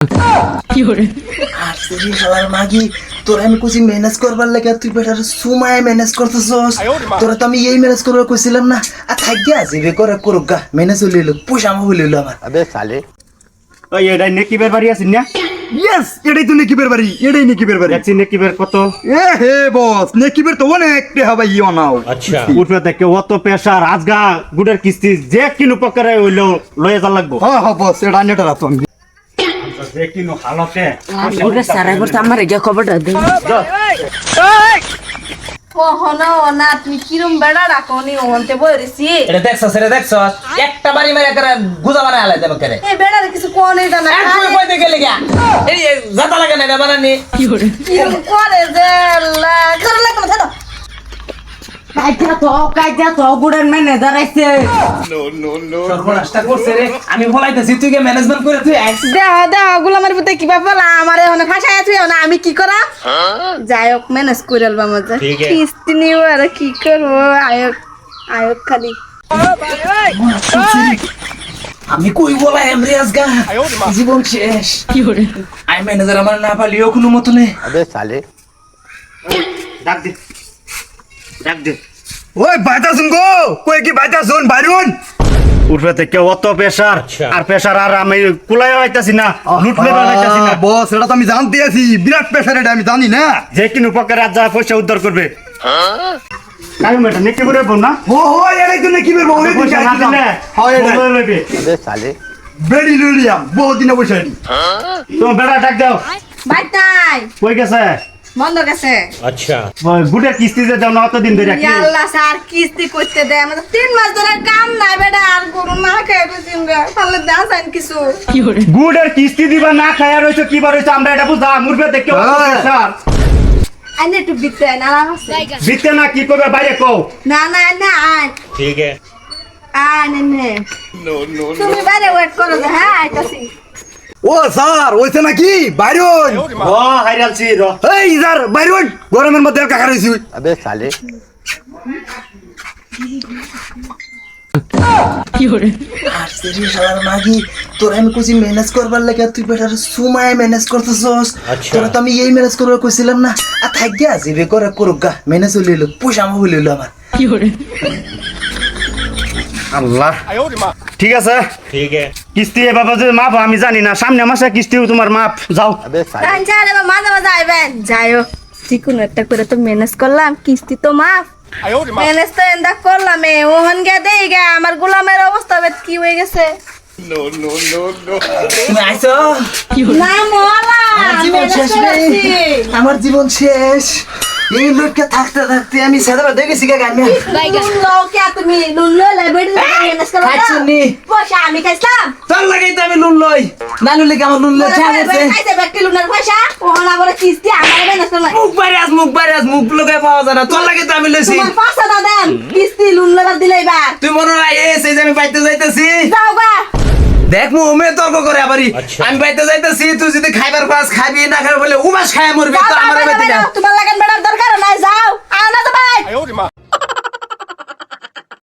কি করে আর সেই শালার মাগি তোরা আমি কইছি ম্যানেজ করবার লাগে তুই বেটার সময় ম্যানেজ করতেছস তোরা তো আমি এই ম্যানেজ করবার কইছিলাম না আর থাক গিয়া জিবে করে করুক গা ম্যানেজ হইল পয়সা আমা হইল আমার अबे साले ওই এটাই নেকিবের বাড়ি আছেন না ইয়েস এটাই তো নেকিবের বাড়ি এটাই নেকিবের বাড়ি দেখছি নেকিবের কত এ হে বস নেকিবের তো অনেক টেহা ভাই ইও নাও উঠবে থেকে অত পেশার আজগা গুডের কিস্তি যে কিনু পকারে হইলো লয়ে যা লাগবো হ্যাঁ হ্যাঁ বস এটা নেটা রাখতো আমি যে কিনু হালতে ওরে সারা করতে আমার এই খবরটা দে কখনো না তুই কিরম বেড়া রাখনি ওনতে বলেছি এটা দেখছস একটা বাড়ি মেরে করে গুজা বানায় আলাই দেব করে এই বেড়ার কিছু কোনে জানা এক তুই কইতে গেলে গিয়া এই জাতা লাগে না এটা বানানি কি করে কিরম করে যে করে লাগবে না কাজা তো গুড়ের ম্যানেজার আইছে সর্বনাশটা করছে রে আমি বলাইতেছি তুই কে ম্যানেজমেন্ট করে তুই আইস দেহ গুলামের ভিতরে কি ব্যাপার আমারে ওনে ফাঁসায় আছে না আমি কি করা যাই হোক ম্যানেজ করে আলবা মজা কিস্তি নিও আর কি করব আয়ক খালি আমি কই বলা এমরে আজগা জীবন শেষ কি করে আই ম্যানেজার আমার না পালিও কোনো মতো নেই अबे साले ডাক দে ডাক দে ওই বাইতা শুন গো কই কি বাইতা শুন বাইরুন উঠবে থেকে অত পেশার আর পেশার আর আমি কুলাই হইতাছি না লুটলে হইতাছি না বস এটা তো আমি জানতে আছি বিরাট প্রেসার এটা আমি জানি না যে কিনু পকারে আজ যা পয়সা উদ্ধার করবে কাই মেটা নেকিবের বল না ও হো এটাই তো নেকিবের বউ এই পয়সা না দিলে হয় এটা বলে লইবে अबे साले বেরি লুলিয়াম বহুত দিনে বসে আছি তুমি বেড়া ডাক দাও বাই তাই কই গেছে বন্ধ গেছে গুডের কিস্তি যে দাও না অত দিন ধরে কি আল্লাহ স্যার কিস্তি করতে দেয় আমাদের 3 মাস ধরে কাম নাই বেটা আর গরু না খেয়ে গেছি তাহলে দাও সাইন কিছু কি করে গুডের কিস্তি দিবা না খায়া রইছো কি বার হইছো আমরা এটা বুঝা মুরবে দেখে অত পেশার আইনে একটু বিতে না আছে বিতে না কি করবে বাইরে কও না আয় ঠিক আছে আয় নে তুমি বাইরে ওয়েট করো যে, হ্যাঁ আইতাছি ও স্যার ওইছে নাকি বাইরুন ও হাইরালছি র এই স্যার বাইরুন গরমের মধ্যে কাকা রইছি अबे साले কি করে আর সেই শালার মাগি তোরা আমি কইছি ম্যানেজ করবার লাগে তুই বেটার সময় ম্যানেজ করতেছস তোরা তো আমি এই ম্যানেজ করবার কইছিলাম না আর থাক গিয়া জিবে করে করুক গা ম্যানেজ হইল পয়সা আমা হইল আমার কি করে আল্লাহ ঠিক আছে কিস্তি বাবা যে মাপ আমি জানি না সামনে মাসে কিস্তিও তোমার মাপ যাও अबे साले আচ্ছা রে মাঝে মাঝে আইবেন যাইও চিকুন একটা করে তো ম্যানেজ করলাম কিস্তি তো মাফ ম্যানেজ তো এন্দা করলাম ওহন গে দেই গে আমার গোলামের অবস্থা বেদ কি হয়ে গেছে তুমি আইছো কি করে না মোলা আমার জীবন manage শেষ রে করেছি। আমার জীবন শেষ এই লোককে থাকতে থাকতে আমি সাদা দেখেছি কে গান লুল্লো কে তুমি লুল্লো লেবেড়ি ম্যানেজ করলাম খাইছুনি পয়সা আমি খাইছিলাম তোর লাগাই তো আমি লুল্লই না লুল্লে কি আমার লুল্লে চা গেছে খাইছে ব্যক্তি লুনার পয়সা ওহন আবার কিস্তি আমার ম্যানেজ করলাম মুখ বাড়ি মুখ লোকে পাওয়া যায় না তোর লাগে তো আমি লইছি তোমার পাঁচশো না দেন কিস্তি লুল্লো দিলে এবার তুই মনে হয় সেই যে আমি বাইতে যাইতেছি যাও গা দেখ মুমে তর্ক করে আবারই আমি বাইতে যাইতেছি তুই যদি খাইবার পাস খাবি না খাবি বলে উমাস খায় মরবি তো আমার বেতি না তোমার লাগান বেড়ার দরকার নাই যাও আও না তো ভাই